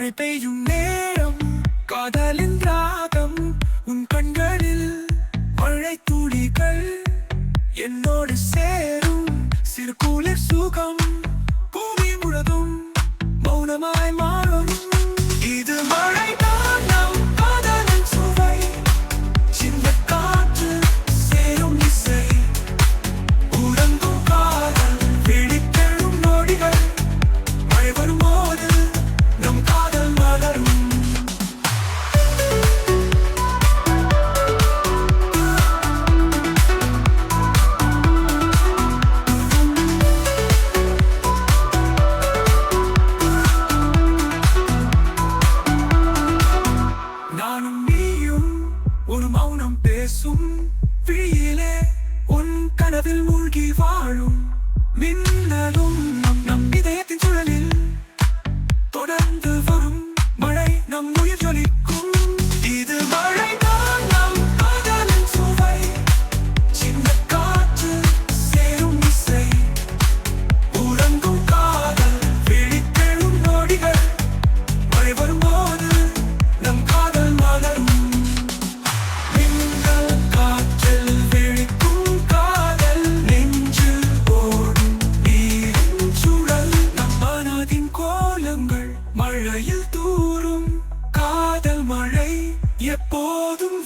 மழை பெய்யும் நேரம் காதலின் ராகம் உன் கண்களில் மழை துளிகள் என்னோடு சேரும் சிறு குளிர் சுகம் பூமி முழுதும் மௌனமாய் மாறும் இது மழை தான் நம் காதலின் சுவை சின்ன காற்று சேரும் இசை உறங்கும் காதல் விழித்தெழும் நொடிகள் மழை வரும்போது நம் காதல் மலரும் நானும் நீயும் ஒரு மௌனம் பேசும் விழியிலே உன் கனவில் மூழ்கி வாழும் மின்னலும் நம் இதயத்தின் சுழலில் தொடர்ந்து வரும் மழை நம் உயிர் ஜொலிக்கும் இது மழை தான் நம் காதலின் சுவை சின்ன காற்று சேரும் இசை உறங்கும் காதல் விழித்தெழும் நொடிகள் மழை வரும்போது நம் காதல் மலரும் மின்னல் காற்றில் விழிக்கும் காதல் நெஞ்சில் ஓடும் நீரின் சுழல் நம் மனதின் கோலங்கள் மழையில் தூரும் காதல் மழை எப்போதும்